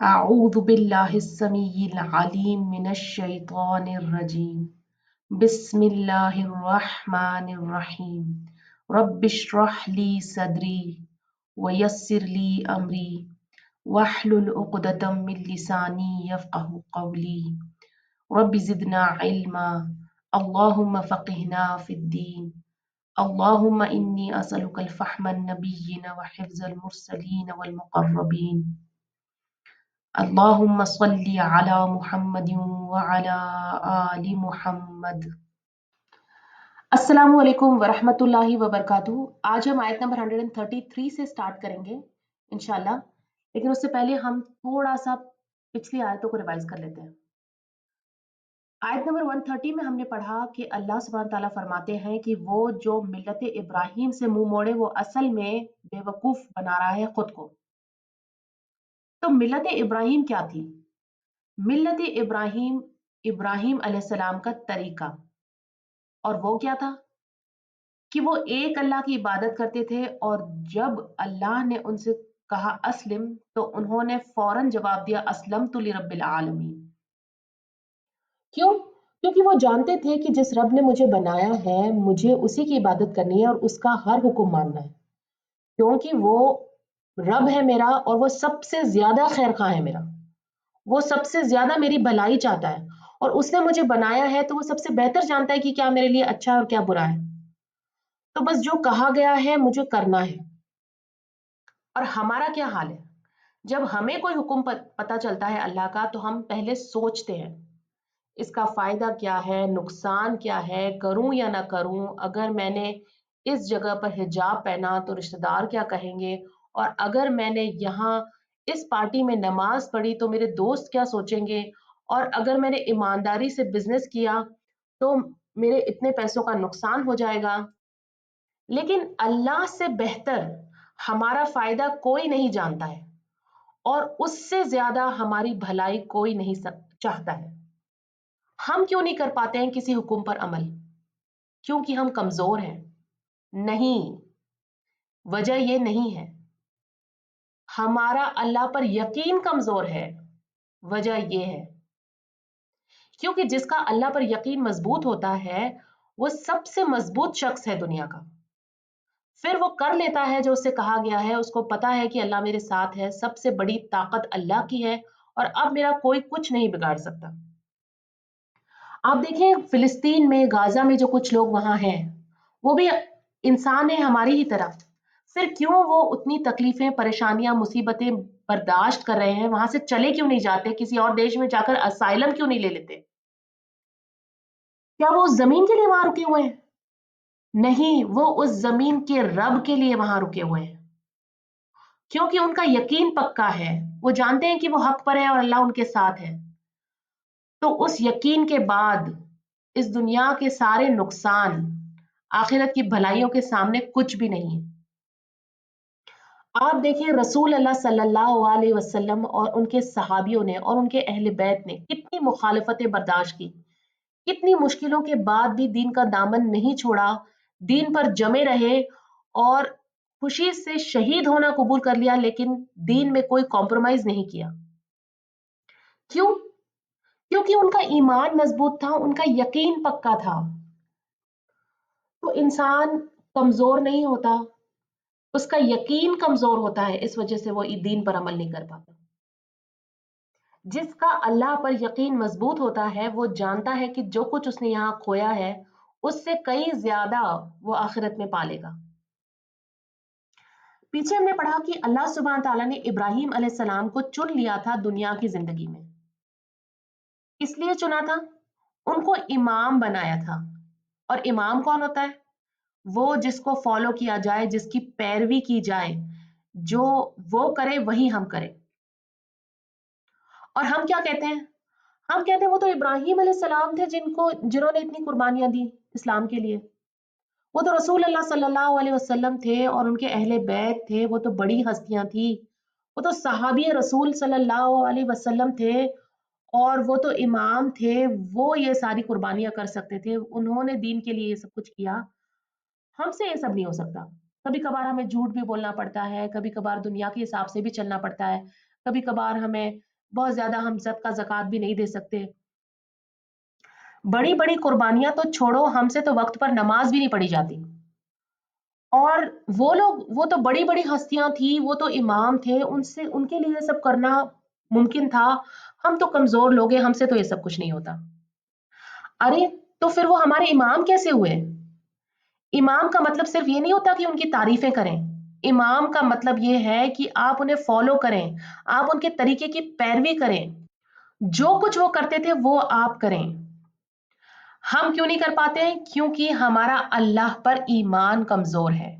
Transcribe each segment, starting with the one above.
أعوذ بالله السميع العليم من الشيطان الرجيم بسم الله الرحمن الرحيم رب اشرح لي صدري ويسر لي أمري واحلل عقدة من لساني يفقه قولي رب زدنا علما اللهم فقهنا في الدين اللهم إني أسألك الفهم النبيين وحفظ المرسلين والمقربين اللهم صل على محمد وعلى آل محمد अस्सलामु अलैकुम वरहमतुल्लाहि वबरकातुहू। आज हम आयत नंबर 133 से स्टार्ट करेंगे इंशाल्लाह, लेकिन उससे पहले हम थोड़ा सा पिछली आयतों को रिवाइज कर लेते हैं। आयत नंबर 130 में हमने पढ़ा कि अल्लाह सुब्हान ताला फरमाते हैं कि वो जो मिल्लत इब्राहिम से मुंह मोड़े वो असल में बेवकूफ बना रहा है खुद को। तो मिल्लत इब्राहिम क्या थी? मिल्लत इब्राहिम इब्राहिम अलैहिस्सलाम का तरीका, और वो क्या था कि वो एक अल्लाह की इबादत करते थे, और जब अल्लाह ने उनसे कहा अस्लिम तो उन्होंने फौरन जवाब दिया अस्लम तुली रब्बिल आलमीन। क्यों? क्योंकि वो जानते थे कि जिस रब ने मुझे बनाया है मुझे उसी की इबादत करनी है और उसका हर हुक्म मानना है, क्योंकि वो रब है मेरा और वो सबसे ज्यादा खैर खा है मेरा, वो सबसे ज्यादा मेरी भलाई चाहता है और उसने मुझे बनाया है तो वो सबसे बेहतर जानता है कि क्या मेरे लिए अच्छा है और क्या बुरा है। तो बस जो कहा गया है मुझे करना है। और हमारा क्या हाल है? जब हमें कोई हुक्म पता चलता है अल्लाह का तो हम पहले सोचते हैं इसका फायदा क्या है, नुकसान क्या है, करूं या ना करूं, अगर मैंने इस जगह पर हिजाब पहना तो रिश्तेदार क्या कहेंगे, और अगर मैंने यहाँ इस पार्टी में नमाज पढ़ी तो मेरे दोस्त क्या सोचेंगे, और अगर मैंने ईमानदारी से बिजनेस किया तो मेरे इतने पैसों का नुकसान हो जाएगा। लेकिन अल्लाह से बेहतर हमारा फायदा कोई नहीं जानता है और उससे ज्यादा हमारी भलाई कोई नहीं चाहता है। हम क्यों नहीं कर पाते हैं किसी हुक्म पर अमल? क्योंकि हम कमजोर हैं? नहीं, वजह ये नहीं है। हमारा अल्लाह पर यकीन कमजोर है, वजह ये है क्योंकि जिसका अल्लाह पर यकीन मजबूत होता है वो सबसे मजबूत शख्स है दुनिया का। फिर वो कर लेता है जो उससे कहा गया है, उसको पता है कि अल्लाह मेरे साथ है, सबसे बड़ी ताकत अल्लाह की है और अब मेरा कोई कुछ नहीं बिगाड़ सकता। आप देखें फिलिस्तीन में, गाजा में जो कुछ लोग वहां हैं वो भी इंसान है हमारी ही तरह। फिर क्यों वो उतनी तकलीफें, परेशानियां, मुसीबतें बर्दाश्त कर रहे हैं? वहां से चले क्यों नहीं जाते? किसी और देश में जाकर असाइलम क्यों नहीं ले लेते? क्या वो उस जमीन के लिए वहां रुके हुए हैं? नहीं, वो उस जमीन के रब के लिए वहां रुके हुए हैं, क्योंकि उनका यकीन पक्का है। वो जानते हैं कि वो हक पर है और अल्लाह उनके साथ है। तो उस यकीन के बाद इस दुनिया के सारे नुकसान आखिरत की भलाइयों के सामने कुछ भी नहीं है। आप देखिए रसूल अल्लाह सल्लल्लाहु अलैहि वसल्लम और उनके सहाबियों ने और उनके अहले बैत ने कितनी मुखालफतें बर्दाश्त की, कितनी मुश्किलों के बाद भी दीन का दामन नहीं छोड़ा, दीन पर जमे रहे और खुशी से शहीद होना कबूल कर लिया, लेकिन दीन में कोई कॉम्प्रोमाइज नहीं किया। क्यों? क्योंकि उनका ईमान मजबूत था, उनका यकीन पक्का था। तो इंसान कमजोर नहीं होता, उसका यकीन कमजोर होता है, इस वजह से वो दीन पर अमल नहीं कर पाता। जिसका अल्लाह पर यकीन मजबूत होता है वो जानता है कि जो कुछ उसने यहाँ खोया है उससे कई ज्यादा वो आखिरत में पालेगा। पीछे हमने पढ़ा कि अल्लाह सुब्हान ताला ने इब्राहिम अलैहिस्सलाम को चुन लिया था दुनिया की जिंदगी में। इसलिए चुना था, उनको इमाम बनाया था। और इमाम कौन होता है? वो जिसको फॉलो किया जाए, जिसकी पैरवी की जाए, जो वो करे वही हम करें। और हम क्या कहते हैं? हम कहते हैं वो तो इब्राहिम अलैहिस्सलाम थे जिन्होंने इतनी कुर्बानियां दी इस्लाम के लिए। वो तो रसूल अल्लाह सल्लल्लाहु अलैहि वसल्लम थे और उनके अहले बैत थे, वो तो बड़ी हस्तियां थी। वो तो सहाबी रसूल सल्लल्लाहु अलैहि वसल्लम थे और वो तो इमाम थे, वो ये सारी कुर्बानियां कर सकते थे, उन्होंने दीन के लिए ये सब कुछ किया। हमसे ये सब नहीं हो सकता। कभी कभार हमें झूठ भी बोलना पड़ता है, कभी कभार दुनिया के हिसाब से भी चलना पड़ता है, کبھی کبھار ہمیں بہت زیادہ ہم صدقہ زکات بھی نہیں دے سکتے. بڑی بڑی قربانیاں تو چھوڑو، ہم سے تو وقت پر نماز بھی نہیں پڑھی جاتی. اور وہ لوگ، وہ تو بڑی بڑی ہستیاں تھی، وہ تو امام تھے، ان کے لیے یہ سب کرنا ممکن تھا. ہم تو کمزور لوگ ہیں، ہم سے تو یہ سب کچھ نہیں ہوتا. ارے تو پھر وہ ہمارے امام کیسے ہوئے؟ امام کا مطلب صرف یہ نہیں ہوتا کہ ان کی تعریفیں کریں. امام کا مطلب یہ ہے کہ آپ انہیں فالو کریں، آپ ان کے طریقے کی پیروی کریں، جو کچھ وہ کرتے تھے وہ آپ کریں. ہم کیوں نہیں کر پاتے ہیں؟ کیونکہ ہمارا اللہ پر ایمان کمزور ہے.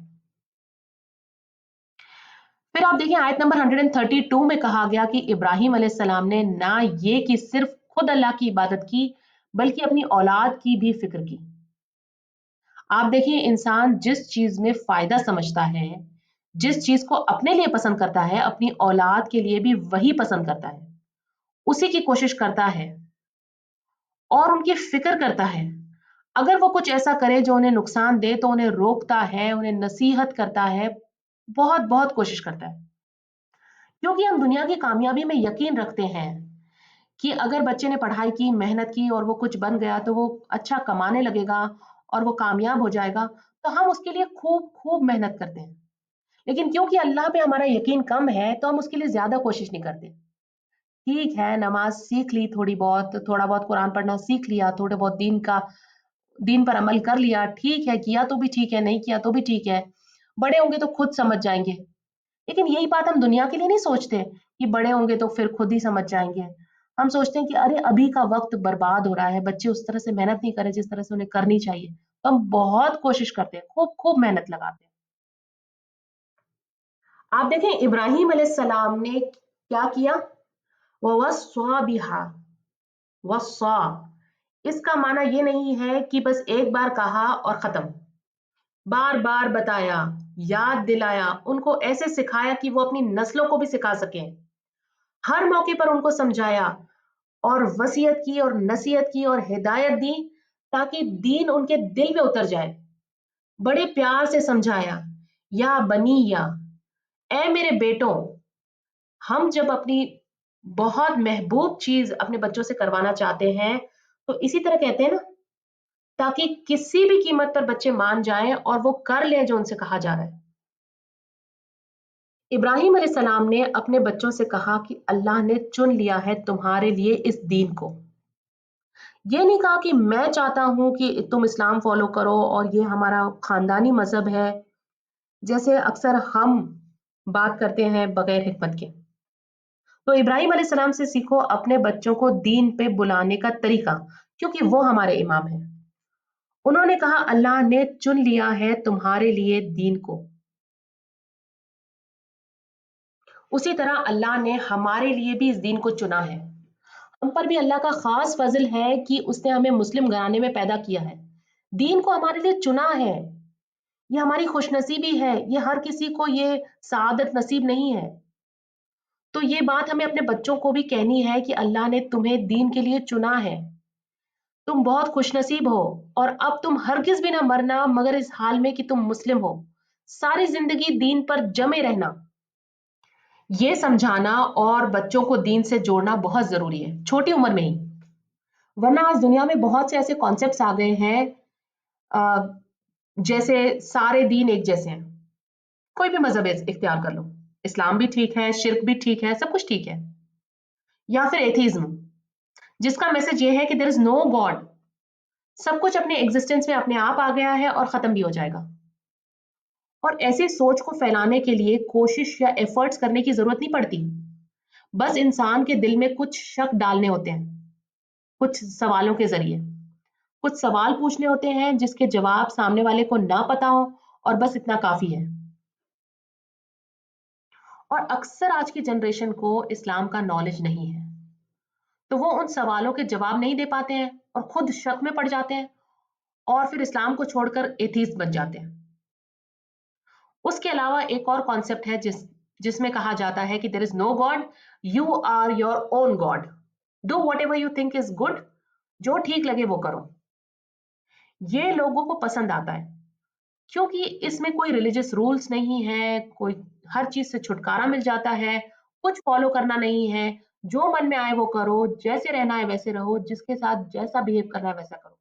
پھر آپ دیکھیں آیت نمبر 132 میں کہا گیا کہ ابراہیم علیہ السلام نے نہ یہ کہ صرف خود اللہ کی عبادت کی بلکہ اپنی اولاد کی بھی فکر کی. آپ دیکھیں انسان جس چیز میں فائدہ سمجھتا ہے، جس چیز کو اپنے لیے پسند کرتا ہے، اپنی اولاد کے لیے بھی وہی پسند کرتا ہے، اسی کی کوشش کرتا ہے اور ان کی فکر کرتا ہے. اگر وہ کچھ ایسا کرے جو انہیں نقصان دے تو انہیں روکتا ہے، انہیں نصیحت کرتا ہے، بہت بہت کوشش کرتا ہے. کیونکہ ہم دنیا کی کامیابی میں یقین رکھتے ہیں کہ اگر بچے نے پڑھائی کی، محنت کی اور وہ کچھ بن گیا تو وہ اچھا کمانے لگے گا اور وہ کامیاب ہو جائے گا، تو ہم اس کے لیے خوب خوب محنت کرتے ہیں. لیکن کیونکہ اللہ پہ ہمارا یقین کم ہے تو ہم اس کے لیے زیادہ کوشش نہیں کرتے. ٹھیک ہے، نماز سیکھ لی، تھوڑا بہت قرآن پڑھنا سیکھ لیا، تھوڑے بہت دین پر عمل کر لیا، ٹھیک ہے، کیا تو بھی ٹھیک ہے، نہیں کیا تو بھی ٹھیک ہے، بڑے ہوں گے تو خود سمجھ جائیں گے. لیکن یہی بات ہم دنیا کے لیے نہیں سوچتے کہ بڑے ہوں گے تو پھر خود ہی سمجھ جائیں گے. ہم سوچتے ہیں کہ ارے ابھی کا وقت برباد ہو رہا ہے، بچے اس طرح سے محنت نہیں کرے جس طرح سے انہیں کرنی چاہیے. تو ہم بہت کوشش کرتے ہیں، خوب خوب محنت لگاتے ہیں. آپ دیکھیں ابراہیم علیہ السلام نے کیا کیا؟ وَوَصَّىٰ بِهَا وَصَّىٰ، اس کا معنی یہ نہیں ہے کہ بس ایک بار کہا اور ختم. بار بار بتایا، یاد دلایا، ان کو ایسے سکھایا کہ وہ اپنی نسلوں کو بھی سکھا سکیں. ہر موقع پر ان کو سمجھایا اور وصیت کی اور نصیحت کی اور ہدایت دی تاکہ دین ان کے دل میں اتر جائے. بڑے پیار سے سمجھایا، یا بنی، یا اے میرے بیٹوں. ہم جب اپنی بہت محبوب چیز اپنے بچوں سے کروانا چاہتے ہیں تو اسی طرح کہتے ہیں نا، تاکہ کسی بھی قیمت پر بچے مان جائیں اور وہ کر لیں جو ان سے کہا جا رہا ہے. ابراہیم علیہ السلام نے اپنے بچوں سے کہا کہ اللہ نے چن لیا ہے تمہارے لیے اس دین کو. یہ نہیں کہا کہ میں چاہتا ہوں کہ تم اسلام فالو کرو اور یہ ہمارا خاندانی مذہب ہے، جیسے اکثر ہم بات کرتے ہیں بغیر حکمت کے. تو ابراہیم علیہ السلام سے سیکھو اپنے بچوں کو دین پہ بلانے کا طریقہ، کیونکہ وہ ہمارے امام ہیں. انہوں نے کہا اللہ نے چن لیا ہے تمہارے لیے دین کو. اسی طرح اللہ نے ہمارے لیے بھی اس دین کو چنا ہے. ہم پر بھی اللہ کا خاص فضل ہے کہ اس نے ہمیں مسلم گھرانے میں پیدا کیا ہے، دین کو ہمارے لیے چنا ہے. یہ ہماری خوش نصیبی ہے، یہ ہر کسی کو یہ سعادت نصیب نہیں ہے. تو یہ بات ہمیں اپنے بچوں کو بھی کہنی ہے کہ اللہ نے تمہیں دین کے لیے چنا ہے، تم بہت خوش نصیب ہو اور اب تم ہرگز بھی نہ مرنا مگر اس حال میں کہ تم مسلم ہو، ساری زندگی دین پر جمے رہنا. یہ سمجھانا اور بچوں کو دین سے جوڑنا بہت ضروری ہے چھوٹی عمر میں ہی. ورنہ آج دنیا میں بہت سے ایسے کانسیپٹس آ گئے ہیں جیسے سارے دین ایک جیسے ہیں، کوئی بھی مذہب اختیار کر لو، اسلام بھی ٹھیک ہے، شرک بھی ٹھیک ہے، سب کچھ ٹھیک ہے. یا پھر ایتھیزم، جس کا میسج یہ ہے کہ دیر از نو گاڈ، سب کچھ اپنے ایگزسٹنس میں اپنے آپ آ گیا ہے اور ختم بھی ہو جائے گا. اور ایسی سوچ کو پھیلانے کے لیے کوشش یا ایفرٹس کرنے کی ضرورت نہیں پڑتی، بس انسان کے دل میں کچھ شک ڈالنے ہوتے ہیں، کچھ سوالوں کے ذریعے کچھ سوال پوچھنے ہوتے ہیں جس کے جواب سامنے والے کو نہ پتا ہو، اور بس اتنا کافی ہے. اور اکثر آج کی جنریشن کو اسلام کا نالج نہیں ہے تو وہ ان سوالوں کے جواب نہیں دے پاتے ہیں اور خود شک میں پڑ جاتے ہیں اور پھر اسلام کو چھوڑ کر ایتھیسٹ بن جاتے ہیں. اس کے علاوہ ایک اور کانسیپٹ ہے جس میں کہا جاتا ہے کہ there is no God, you are your own God, do whatever you think is good, جو ٹھیک لگے وہ کرو. یہ لوگوں کو پسند آتا ہے کیونکہ اس میں کوئی ریلیجس رولز نہیں ہے، کوئی ہر چیز سے چھٹکارا مل جاتا ہے، कुछ फॉलो करना नहीं है, जो मन में आए वो करो, जैसे रहना है वैसे रहो, जिसके साथ जैसा बिहेव करना है वैसा करो।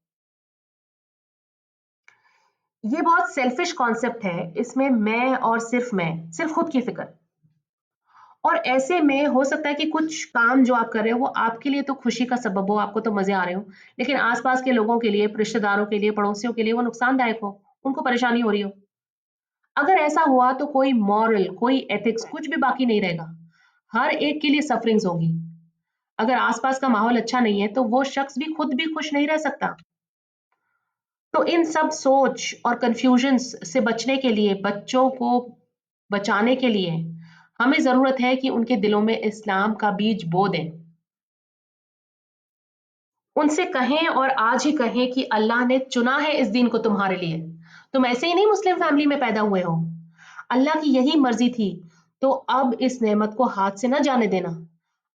ये बहुत सेल्फिश कॉन्सेप्ट है, इसमें मैं और मैं, सिर्फ खुद की फिक्र। और ऐसे में हो सकता है कि कुछ काम जो आप कर रहे हो वो आपके लिए तो खुशी का सबब हो, आपको तो मजे आ रहे हो, लेकिन आसपास के लोगों के लिए, रिश्तेदारों के लिए, पड़ोसियों के लिए वो नुकसानदायक हो, उनको परेशानी हो रही हो। अगर ऐसा हुआ तो कोई मॉरल, कोई एथिक्स, कुछ भी बाकी नहीं रहेगा। हर एक के लिए सफरिंग्स होगी। अगर आसपास का माहौल अच्छा नहीं है तो वो शख्स भी खुद भी खुश नहीं रह सकता। तो इन सब सोच और कंफ्यूजन्स से बचने के लिए, बच्चों को बचाने के लिए हमें ज़रूरत है कि उनके दिलों में इस्लाम का बीज बो दें। उनसे कहें और आज ही कहें कि अल्लाह ने चुना है इस दीन को तुम्हारे लिए। तुम ऐसे ही नहीं मुस्लिम फैमिली में पैदा हुए हो। अल्लाह की यही मर्ज़ी थी, तो अब इस नेमत को हाथ से ना जाने देना।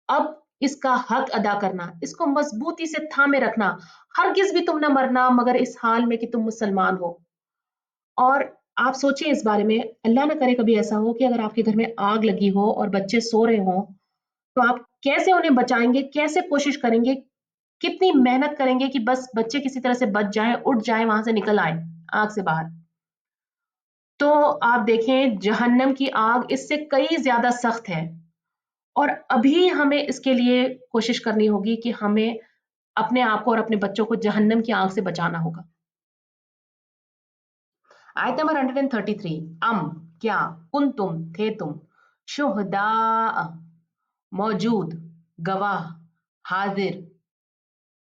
अब इसका हक अदा करना, इसको मज़बूती से थामे रखना। हरगिज़ भी तुम ना मरना मगर इस हाल में कि तुम मुसलमान हो। और आप सोचिए इस बारे में, अल्लाह ना करे कभी ऐसा हो कि अगर आपके घर में आग लगी हो और बच्चे सो रहे हों, तो आप कैसे उन्हें बचाएँगे? कैसे कोशिश करेंगे? कितनी मेहनत करेंगे कि बस बच्चे किसी तरह से बच जाएँ, उठ जाएँ, वहाँ से निकल आएँ, आग से बाहर। तो आप देखें जहन्नम की आग इससे कई ज़्यादा सख्त है और अभी हमें इसके लिए कोशिश करनी होगी कि हमें अपने आप को और अपने बच्चों को जहन्नम की आग से बचाना होगा। आयत नंबर 133, क्या कुंतुम थे तुम शुहदा मौजूद, गवाह, हाजिर,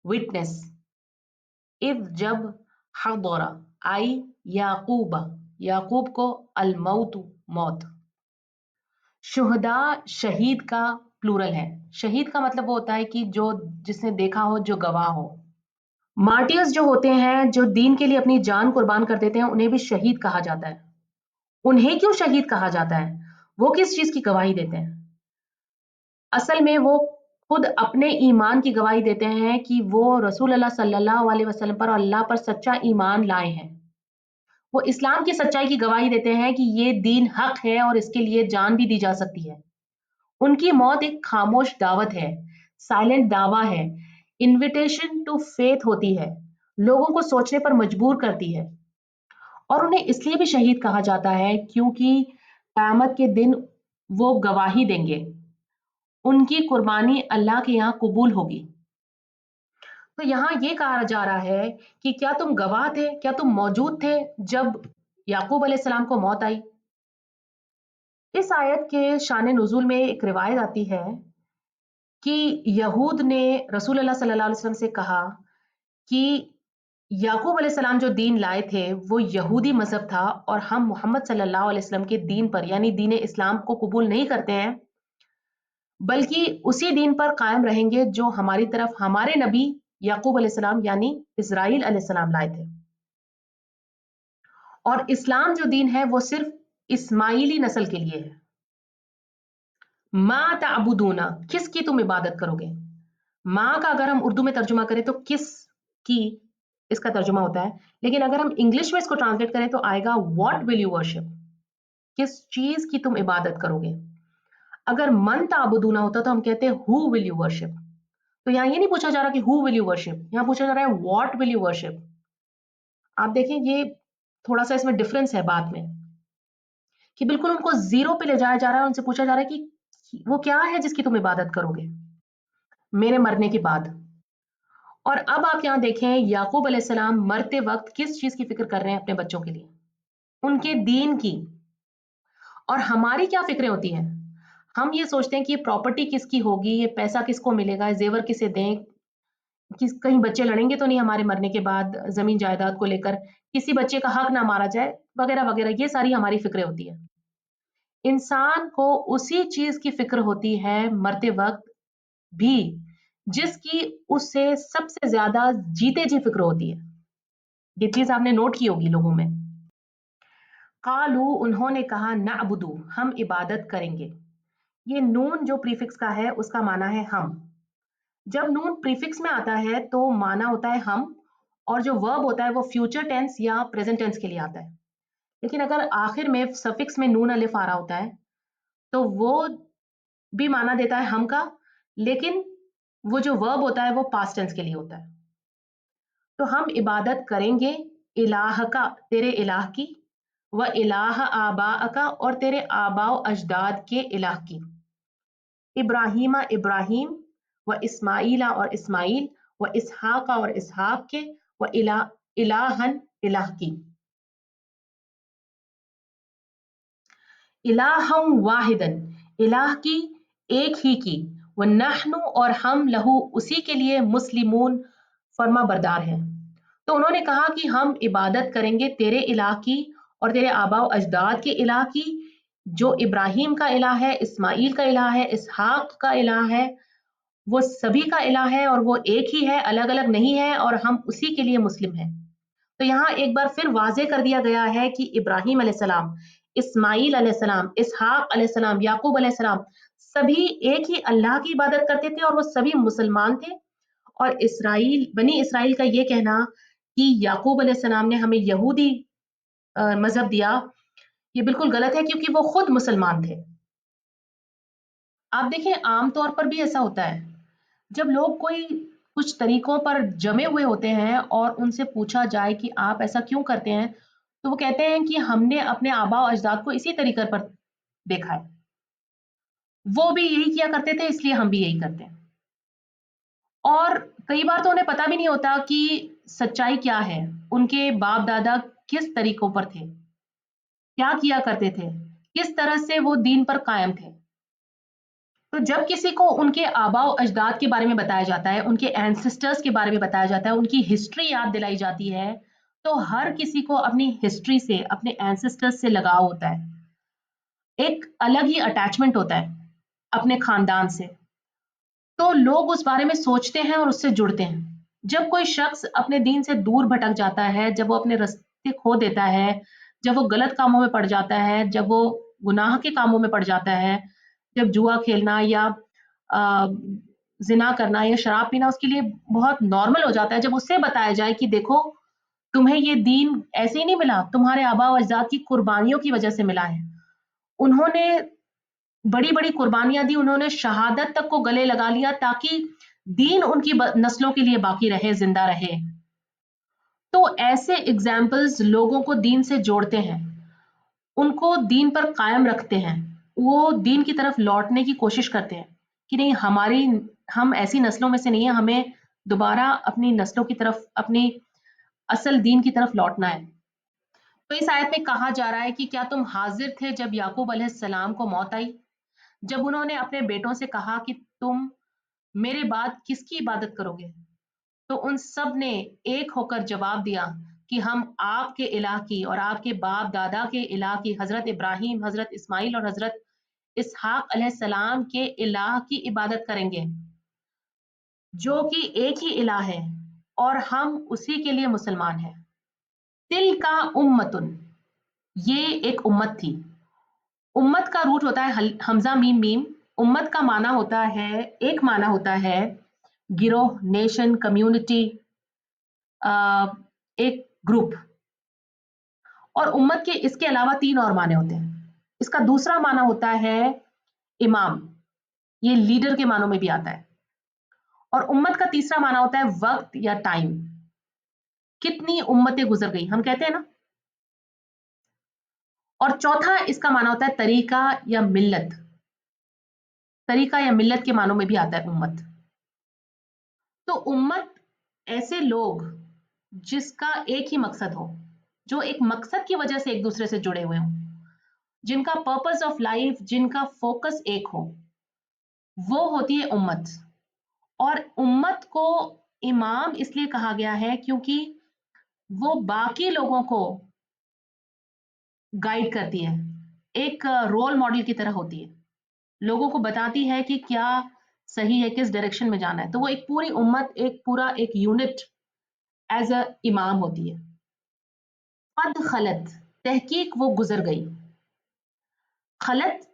विटनेस, इद जब हदरा आई याकूबा, याकूब को अलमौत, मौत। शुहदा शहीद का प्लूरल है। शहीद का मतलब वो होता है कि जो जिसने देखा हो, जो गवाह हो। मार्टियर्स जो होते हैं, जो दीन के लिए अपनी जान कुर्बान कर देते हैं, उन्हें भी शहीद कहा जाता है। उन्हें क्यों शहीद कहा जाता है? वो किस चीज की गवाही देते हैं? असल में वो खुद अपने ईमान की गवाही देते हैं कि वो रसूल अल्लाह सल्लल्लाहु अलैहि वसल्लम पर और अल्लाह पर सच्चा ईमान लाए हैं। वो इस्लाम की सच्चाई की गवाही देते हैं कि ये दीन हक है और इसके लिए जान भी दी जा सकती है। उनकी मौत एक खामोश दावत है, साइलेंट दावा है, इनविटेशन टू फेथ होती है, लोगों को सोचने पर मजबूर करती है। और उन्हें इसलिए भी शहीद कहा जाता है क्योंकि क़यामत के दिन वो गवाही देंगे, उनकी कुर्बानी अल्लाह के यहाँ कबूल होगी। तो यहाँ ये कहा जा रहा है कि क्या तुम गवाह थे, क्या तुम मौजूद थे जब याकूब अलैहिस्सलाम को मौत आई? इस आयत के शान नुज़ूल में एक रिवायत आती है कि यहूद ने रसूल अल्लाह सल्लल्लाहु अलैहि वसल्लम से कहा कि याकूब अलैहिस्सलाम जो दीन लाए थे वो यहूदी मजहब था और हम मोहम्मद सल्लल्लाहु अलैहि वसल्लम के दीन पर यानी दीन इस्लाम को कबूल नहीं करते हैं, बल्कि उसी दीन पर कायम रहेंगे जो हमारी तरफ हमारे नबी याकूब अलैहिस्सलाम यानी इस्राइल अलैहिस्सलाम लाए थे। और इस्लाम जो दीन है वो सिर्फ इस्माइली नस्ल के लिए है। मा ताबुदूना, किसकी तुम इबादत करोगे? माँ का अगर हम उर्दू में तर्जुमा करें तो किस की इसका तर्जुमा होता है, लेकिन अगर हम इंग्लिश में इसको ट्रांसलेट करें तो आएगा व्हाट विल यू वर्शिप, किस चीज की तुम इबादत करोगे। अगर मन ताबुदूना होता तो हम कहते हैं हु विल यू वर्शिप। तो यहाँ ये नहीं पूछा जा रहा कि हु विल यू वर्शिप, यहाँ पूछा जा रहा है व्हाट विल यू वर्शिप। आप देखें ये थोड़ा सा इसमें डिफरेंस है बात में, कि बिल्कुल उनको जीरो पे ले जाया जा रहा है, उनसे पूछा जा रहा है कि वो क्या है जिसकी तुम इबादत करोगे मेरे मरने के बाद। और अब आप यहाँ देखें याकूब अलैहिस्सलाम मरते वक्त किस चीज की फिक्र कर रहे हैं अपने बच्चों के लिए, उनके दीन की। और हमारी क्या फिक्रें होती हैं? हम ये सोचते हैं कि ये प्रॉपर्टी किसकी होगी, ये पैसा किसको मिलेगा, जेवर किसे दें, किस कहीं बच्चे लड़ेंगे तो नहीं हमारे मरने के बाद जमीन जायदाद को लेकर, किसी बच्चे का हक ना मारा जाए, वगैरह वगैरह। ये सारी हमारी फिक्रें होती है। इंसान को उसी चीज की फिक्र होती है मरते वक्त भी जिसकी उससे सबसे ज्यादा जीते जी फिक्र होती है। ये चीज आपने नोट की होगी लोगों में। कालू, उन्होंने कहा, नअबुदु, हम इबादत करेंगे। ये नून जो प्रीफिक्स का है उसका माना है हम। जब नून प्रीफिक्स में आता है तो माना होता है हम, और जो वर्ब होता है वो फ्यूचर टेंस या प्रेजेंट टेंस के लिए आता है। लेकिन अगर आखिर में सफिक्स में नून अलिफ आ रहा होता है तो वो भी माना देता है हम का, लेकिन वो जो वर्ब होता है वो पास्ट टेंस के लिए होता है। तो हम इबादत करेंगे इलाह का, तेरे इलाह की, व इलाह आबा का, और तेरे आबाओ अजदाद के इलाह की, इब्राहीमा इब्राहीम, व इस्माइला और इस्माइल, व इसहाका और इसहाक के, व इलाहन इलाह की, इलाहम वाहिदन, इलाह की एक ही की, व नहनु और हम लहू उसी के लिए मुस्लिमून फर्मा बरदार हैं। तो उन्होंने कहा कि हम इबादत करेंगे तेरे इलाह की और तेरे आबा अजदाद के इलाह की, जो इब्राहिम का इलाह है, इस्माइल का इलाह है, इसहाक का इलाह है, वो सभी का इलाह है और वो एक ही है, अलग अलग नहीं है, और हम उसी के लिए मुस्लिम हैं। तो यहाँ एक बार फिर वाजे कर दिया गया है कि इब्राहिम अलैहिस्सलाम, इस्माइल अलैहिस्सलाम, इसहाक अलैहिस्सलाम, याकूब अलैहिस्सलाम सभी एक ही अल्लाह की इबादत करते थे और वो सभी मुसलमान थे। और बनी इसराइल का ये कहना कि याकूब अलैहिस्सलाम ने हमें यहूदी मजहब दिया, ये बिल्कुल गलत है, क्योंकि वो खुद मुसलमान थे। आप देखिए आमतौर पर भी ऐसा होता है, जब लोग कोई कुछ तरीकों पर जमे हुए होते हैं और उनसे पूछा जाए कि आप ऐसा क्यों करते हैं, तो वो कहते हैं कि हमने अपने आबा और अजदाद को इसी तरीके पर देखा है, वो भी यही किया करते थे इसलिए हम भी यही करते हैं। और कई बार तो उन्हें पता भी नहीं होता कि सच्चाई क्या है, उनके बाप दादा किस तरीकों पर थे, क्या किया करते थे, किस तरह से वो दीन पर कायम थे। तो जब किसी को उनके आबाओ अजदाद के बारे में बताया जाता है, उनके एंसेस्टर्स के बारे में बताया जाता है, उनकी हिस्ट्री याद दिलाई जाती है, तो हर किसी को अपनी हिस्ट्री से, अपने एंसेस्टर्स से लगाव होता है, एक अलग ही अटैचमेंट होता है अपने खानदान से। तो लोग उस बारे में सोचते हैं और उससे जुड़ते हैं। जब कोई शख्स अपने दीन से दूर भटक जाता है, जब वो अपने रास्ते खो देता है, जब वो गलत कामों में पड़ जाता है, जब वो गुनाह के कामों में पड़ जाता है, जब जुआ खेलना या जिना करना या शराब पीना उसके लिए बहुत नॉर्मल हो जाता है, जब उसे बताया जाए कि देखो तुम्हें ये दीन ऐसे ही नहीं मिला, तुम्हारे आबा व अजदाद की कुर्बानियों की वजह से मिला है, उन्होंने बड़ी बड़ी कुर्बानियां दी, उन्होंने शहादत तक को गले लगा लिया ताकि दीन उनकी नस्लों के लिए बाकी रहे, जिंदा रहे। तो ऐसे एग्जाम्पल्स लोगों को दीन से जोड़ते हैं, उनको दीन पर कायम रखते हैं, वो दीन की तरफ लौटने की कोशिश करते हैं कि नहीं हम ऐसी नस्लों में से नहीं है, हमें दोबारा अपनी नस्लों की तरफ, अपनी असल दीन की तरफ लौटना है। तो इस आयत में कहा जा रहा है कि क्या तुम हाजिर थे जब याकूब अलैहिस्सलाम को मौत आई, जब उन्होंने अपने बेटों से कहा कि तुम मेरे बाद किसकी इबादत करोगे, तो उन सब ने एक होकर जवाब दिया कि हम आपके इलाह की और आपके बाप दादा के इलाह की, हजरत इब्राहिम, हजरत इस्माइल और हजरत इसहाक अलैहिस्सलाम के इलाह की इबादत करेंगे, जो कि एक ही इलाह है, और हम उसी के लिए मुसलमान हैं। तिल का उम्मतुन, ये एक उम्मत थी। उम्मत का रूट होता है हमजा मीम मीम। उम्मत का माना होता है, एक माना होता है गिरोह, नेशन, कम्युनिटी, एक ग्रुप। और उम्मत के इसके अलावा 3 और माने होते हैं। इसका दूसरा माना होता है इमाम, ये लीडर के मानों में भी आता है। और उम्मत का तीसरा माना होता है वक्त या टाइम, कितनी उम्मतें गुजर गई, हम कहते हैं ना। और चौथा इसका माना होता है तरीका या मिल्लत, तरीका या मिल्लत के मानों में भी आता है उम्मत। तो उम्मत ऐसे लोग जिसका एक ही मकसद हो, जो एक मकसद की वजह से एक दूसरे से जुड़े हुए हों, जिनका पर्पस ऑफ लाइफ, जिनका फोकस एक हो, वो होती है उम्मत। और उम्मत को इमाम इसलिए कहा गया है क्योंकि वो बाकी लोगों को गाइड करती है, एक रोल मॉडल की तरह होती है, लोगों को बताती है कि क्या सही है, किस डायरेक्शन में जाना है। तो वो एक पूरी उम्मत, एक पूरा एक यूनिट एज अ इमाम होती है। कद खलत, तहकीक वो गुजर गई। खलत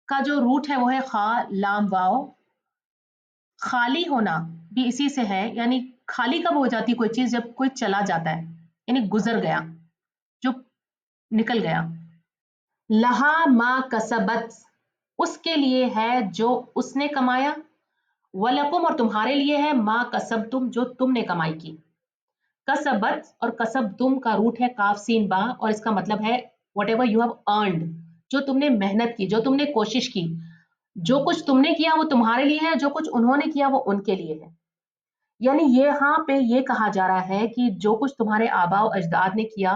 का जो रूट है वो है खा लाम वाव। खाली होना भी इसी से है, यानी खाली कब हो जाती कोई चीज, जब कोई चला जाता है, यानी गुजर गया, जो निकल गया। लहा मा कसबत, उसके लिए है जो उसने कमाया, वलकुम और तुम्हारे लिए है, माँ कसब तुम जो तुमने कमाई की। कसबत और कसब तुम का रूट है काफ सीन बा और इसका मतलब है what ever you have earned, जो तुमने मेहनत की, जो तुमने कोशिश की, जो कुछ तुमने किया वो तुम्हारे लिए है, जो कुछ उन्होंने किया वो उनके लिए है। यानी यहाँ पे ये कहा जा रहा है कि जो कुछ तुम्हारे आबा अजदाद ने किया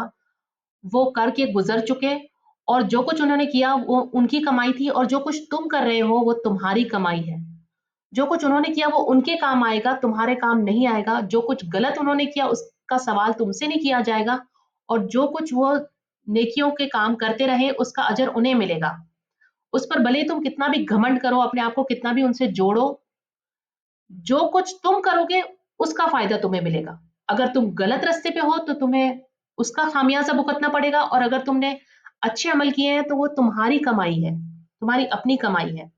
वो करके गुजर चुके, और जो कुछ उन्होंने किया वो उनकी कमाई थी, और जो कुछ तुम कर रहे हो वो तुम्हारी कमाई है। जो कुछ उन्होंने किया वो उनके काम आएगा, तुम्हारे काम नहीं आएगा। जो कुछ गलत उन्होंने किया उसका सवाल तुमसे नहीं किया जाएगा, और जो कुछ वो नेकियों के काम करते रहे उसका अजर उन्हें मिलेगा। उस पर भले तुम कितना भी घमंड करो, अपने आप को कितना भी उनसे जोड़ो, जो कुछ तुम करोगे उसका फायदा तुम्हें मिलेगा। अगर तुम गलत रास्ते पे हो तो तुम्हें उसका खामियाजा भुगतना पड़ेगा, और अगर तुमने अच्छे अमल किए हैं तो वो तुम्हारी कमाई है, तुम्हारी अपनी कमाई है।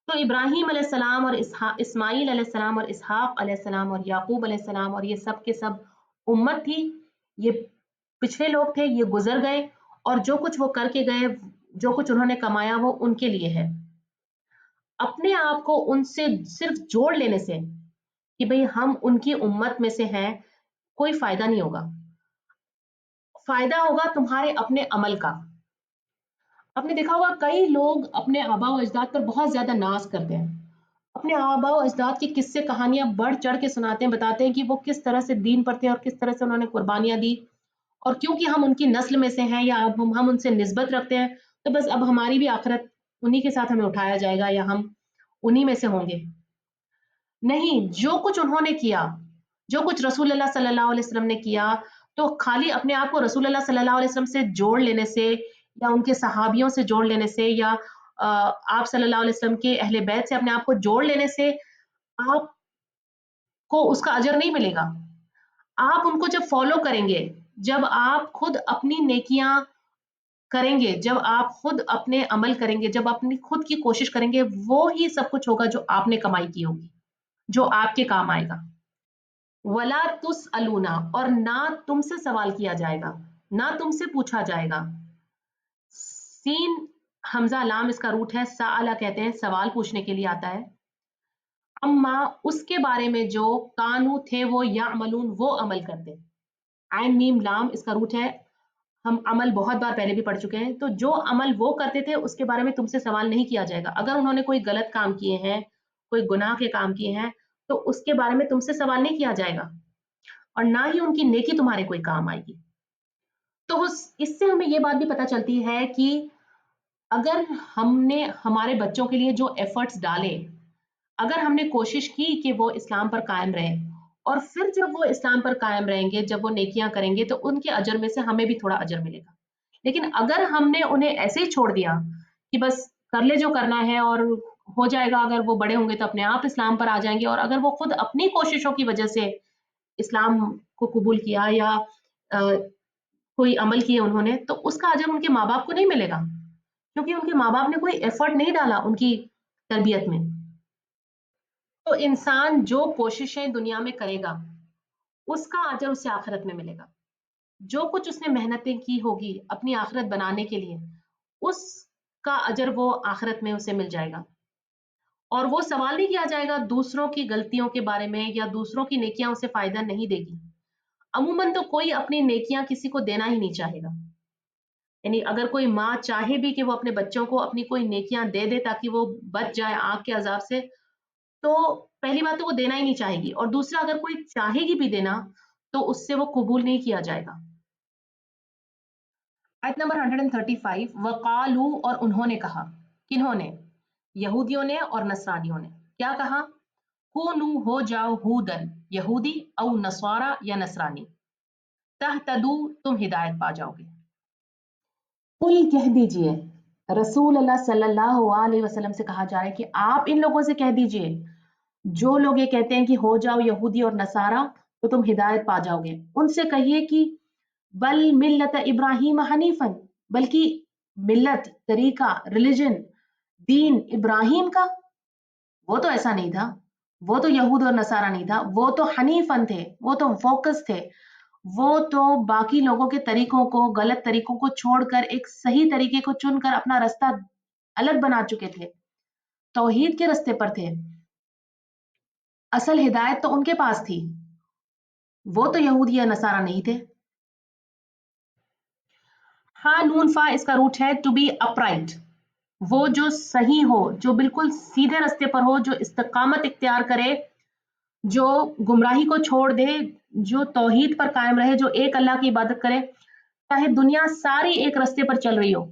तो इब्राहिम अलैहिस्सलाम और इस्माईल अलैहिस्सलाम और इसहाक अलैहिस्सलाम और याकूब अलैहिस्सलाम और ये सब के सब उम्मत थी, ये पिछले लोग थे, ये गुजर गए, और जो कुछ वो करके गए, जो कुछ उन्होंने कमाया वो उनके लिए है। अपने आप को उनसे सिर्फ जोड़ लेने से कि भाई हम उनकी उम्मत में से हैं, कोई फायदा नहीं होगा। फायदा होगा तुम्हारे अपने अमल का। आपने देखा होगा कई लोग अपने आबा और अजदाद पर बहुत ज्यादा नाज करते हैं, अपने आबा और अजदाद की किस्से कहानियां बढ़ चढ़ के सुनाते हैं, बताते हैं कि वो किस तरह से दीन पर थे और किस तरह से उन्होंने कुर्बानियां दी, और क्योंकि हम उनकी नस्ल में से हैं या अब हम उनसे निस्बत रखते हैं तो बस अब हमारी भी आखिरत उन्हीं के साथ हमें उठाया जाएगा या हम उन्हीं में से होंगे। नहीं, जो कुछ उन्होंने किया, जो कुछ रसूलुल्लाह सल्लल्लाहु अलैहि वसल्लम ने किया, तो खाली अपने आप को रसूलुल्लाह सल्लल्लाहु अलैहि वसल्लम से जोड़ लेने से या उनके सहाबियों से जोड़ लेने से या आप सल्लल्लाहु अलैहि वसल्लम के अहले बैत से अपने आप को जोड़ लेने से आपको उसका अजर नहीं मिलेगा। आप उनको जब फॉलो करेंगे, जब आप खुद अपनी नेकियां करेंगे, जब आप खुद अपने अमल करेंगे, जब अपनी खुद की कोशिश करेंगे, वो ही सब कुछ होगा जो आपने कमाई की होगी, जो आपके काम आएगा। वला तुस अलूना और ना तुमसे सवाल किया जाएगा, ना तुमसे पूछा जाएगा। सीन हमजा लाम इसका रूट है, साला कहते हैं सवाल पूछने के लिए आता है। अम्मा उसके बारे में जो कानू थे वो या अमलून वो अमल करते। आइन मीम लाम इसका रूट है, हम अमल बहुत बार पहले भी पढ़ चुके हैं। तो जो अमल वो करते थे उसके बारे में तुमसे सवाल नहीं किया जाएगा। अगर उन्होंने कोई गलत काम किए हैं, कोई गुनाह के काम किए हैं, तो उसके बारे में तुमसे सवाल नहीं किया जाएगा, और ना ही उनकी नेकी तुम्हारे कोई काम आएगी। तो इससे हमें ये बात भी पता चलती है कि अगर हमने हमारे बच्चों के लिए जो एफर्ट्स डाले, अगर हमने कोशिश की कि वो इस्लाम पर कायम रहें, और फिर जब वो इस्लाम पर कायम रहेंगे, जब वो नेकियां करेंगे, तो उनके अजर में से हमें भी थोड़ा अजर मिलेगा। लेकिन अगर हमने उन्हें ऐसे ही छोड़ दिया कि बस कर ले जो करना है और हो जाएगा, अगर वो बड़े होंगे तो अपने आप इस्लाम पर आ जाएंगे, और अगर वो खुद अपनी कोशिशों की वजह से इस्लाम को कबूल किया या कोई अमल किए उन्होंने, तो उसका अजर उनके माँ बाप को नहीं मिलेगा, क्योंकि उनके माँ बाप ने कोई एफर्ट नहीं डाला उनकी तरबियत में। तो इंसान जो कोशिशें दुनिया में करेगा उसका अजर उसे आखिरत में मिलेगा। जो कुछ उसने मेहनतें की होगी अपनी आखिरत बनाने के लिए, उसका अजर वो आखिरत में उसे मिल जाएगा, और वो सवाल नहीं किया जाएगा दूसरों की गलतियों के बारे में, या दूसरों की नेकियां उसे फायदा नहीं देगी। अमूमन तो कोई अपनी नेकियां किसी को देना ही नहीं चाहेगा। यानी अगर कोई माँ चाहे भी कि वो अपने बच्चों को अपनी कोई नेकियां दे दे ताकि वो बच जाए आग के अजाब से, तो पहली बात तो वो देना ही नहीं चाहेगी, और दूसरा अगर कोई चाहेगी भी देना तो उससे वो कबूल नहीं किया जाएगा। आयत नंबर 135, वकालू और उन्होंने कहा, किन्होंने? यहूदियों ने और नसरानियों ने। क्या कहा? कूनू हो जाओ हुदन, यहूदी, औ नसवारा या नसरानी, तहतदू तुम हिदायत पा जाओगे। कुल कह दीजिए, रसूल अल्लाह सल्लल्लाहु अलैहि वसल्लम से कहा जा रहा है कि आप इन लोगों से कह दीजिए, जो लोग ये कहते हैं कि हो जाओ यहूदी और नसारा तो तुम हिदायत पा जाओगे, उनसे कहिए कि बल मिल्लत इब्राहिम हनीफन, बल्कि मिल्लत, तरीका, रिलीजन, दीन इब्राहिम का वो तो ऐसा नहीं था, वो तो यहूद और नसारा नहीं था, वो तो हनीफन थे, वो तो फोकस थे, वो तो बाकी लोगों के तरीकों को, गलत तरीकों को छोड़कर एक सही तरीके को चुनकर अपना रास्ता अलग बना चुके थे, तौहीद के रस्ते पर थे, असल हिदायत तो उनके पास थी, वो तो यहूदी या नसारा नहीं थे। हाँ, नून फा इसका रूट है टू बी अपराइट, वो जो सही हो, जो बिल्कुल सीधे रास्ते पर हो, जो इस्तिकामत इख्तियार करे, जो गुमराही को छोड़ दे, जो तौहीद पर कायम रहे, जो एक अल्लाह की इबादत करे। चाहे दुनिया सारी एक रास्ते पर चल रही हो,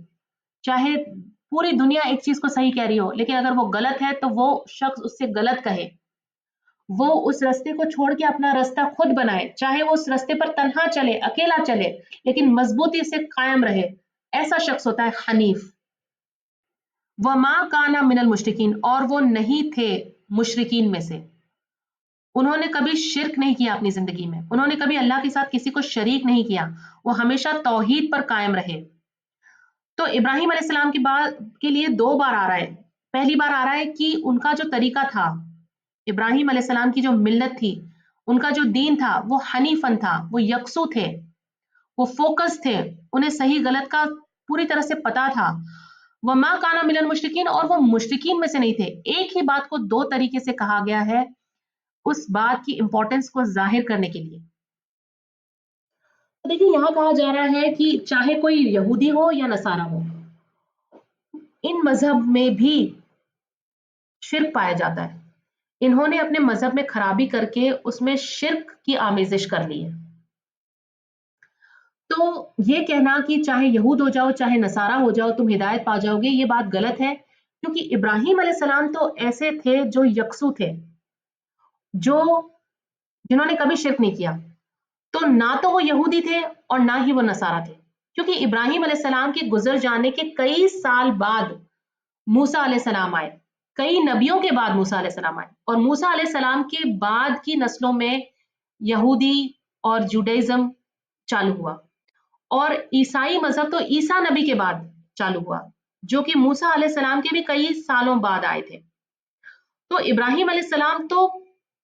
चाहे पूरी दुनिया एक चीज को सही कह रही हो, लेकिन अगर वो गलत है तो वो शख्स उससे गलत कहे, वो उस रास्ते को छोड़ के अपना रास्ता खुद बनाए, चाहे वो उस रास्ते पर तन्हा चले, अकेला चले, लेकिन मजबूती से कायम रहे, ऐसा शख्स होता है हनीफ। वमा काना मिनल मुशरिकीन, और वो नहीं थे मुशरिकीन में से। उन्होंने कभी शिर्क नहीं किया अपनी जिंदगी में, उन्होंने कभी अल्लाह के साथ किसी को शरीक नहीं किया, वो हमेशा तौहीद पर कायम रहे। तो इब्राहिम अलैहिस्सलाम की बात के लिए दो बार आ रहा है। पहली बार आ रहा है कि उनका जो तरीका था, इब्राहिम अलैहिस्सलाम की जो मिल्लत थी, उनका जो दीन था, वो हनीफन था, वो यकसू थे, वो फोकस थे, उन्हें सही गलत का पूरी तरह से पता था। वमा काना मिनल मुशरिकीन, और वो मुशरिकीन में से नहीं थे। एक ही बात को दो तरीके से कहा गया है, उस बात की इंपॉर्टेंस को जाहिर करने के लिए। तो देखिए, यहां कहा जा रहा है कि चाहे कोई यहूदी हो या नसारा हो, इन मजहब में भी शिर्क पाया जाता है। इन्होंने अपने मजहब में खराबी करके उसमें शिर्क की आमेजिश कर ली है। तो ये कहना कि चाहे यहूद हो जाओ, चाहे नसारा हो जाओ, तुम हिदायत पा जाओगे, ये बात गलत है, क्योंकि इब्राहिम अलैहिस्सलाम तो ऐसे थे जो यकसू थे, जो जिन्होंने कभी शिर्क नहीं किया। तो ना तो वो यहूदी थे और ना ही वो नसारा थे, क्योंकि इब्राहिम अलैहिस्सलाम के गुजर जाने के कई साल बाद मूसा अलैहिस्सलाम आए, कई नबियों के बाद मूसा अलैहिस्सलाम आए, और मूसा अलैहिस्सलाम के बाद की नस्लों में यहूदी और जुडाइज्म चालू हुआ, और ईसाई मजहब तो ईसा नबी के बाद चालू हुआ, जो कि मूसा अलैहिस्सलाम के भी कई सालों बाद आए थे। तो इब्राहिम अलैहिस्सलाम तो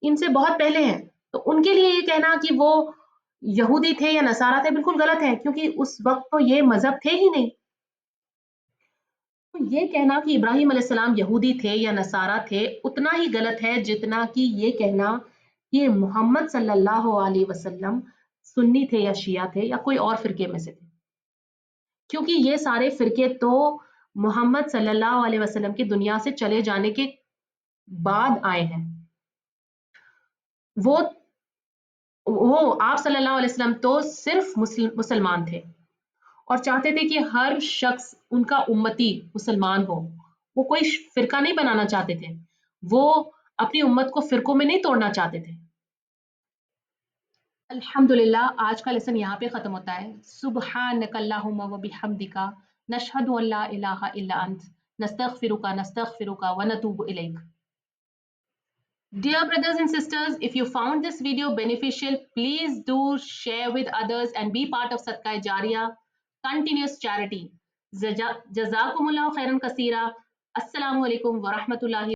इनसे बहुत पहले हैं, तो उनके लिए ये कहना कि वो यहूदी थे या नसारा थे बिल्कुल गलत है, क्योंकि उस वक्त तो ये मजहब थे ही नहीं। तो ये कहना कि इब्राहिम अलैहिस्सलाम यहूदी थे या नसारा थे उतना ही गलत है जितना कि ये कहना कि मोहम्मद सल्लल्लाहु अलैहि वसल्लम सुन्नी थे या शिया थे या कोई और फिरके में से थे, क्योंकि ये सारे फिरके तो मोहम्मद सल्लल्लाहु अलैहि वसल्लम की दुनिया से चले जाने के बाद आए हैं। वो आप सल्लल्लाहु अलैहि वसल्लम तो सिर्फ मुसलमान थे और चाहते थे कि हर शख्स उनका उम्मती मुसलमान हो। वो कोई फिरका नहीं बनाना चाहते थे, वो अपनी उम्मत को फिरकों में नहीं तोड़ना चाहते थे। अल्हम्दुलिल्लाह, आज का लेसन यहाँ पे खत्म होता है। सुब्हानकल्लाहुम्मा व बिहम्दिका नशहदु अल्ला इलाहा इल्ला अंत नस्तगफिरुका व नतूबु इलैक। Dear brothers and sisters, if you found this video beneficial, please do share with others and be part of Sadaqah Jariyah, continuous charity. Jazakumullahu khairan kaseera. Assalamu alaikum wa rahmatullahi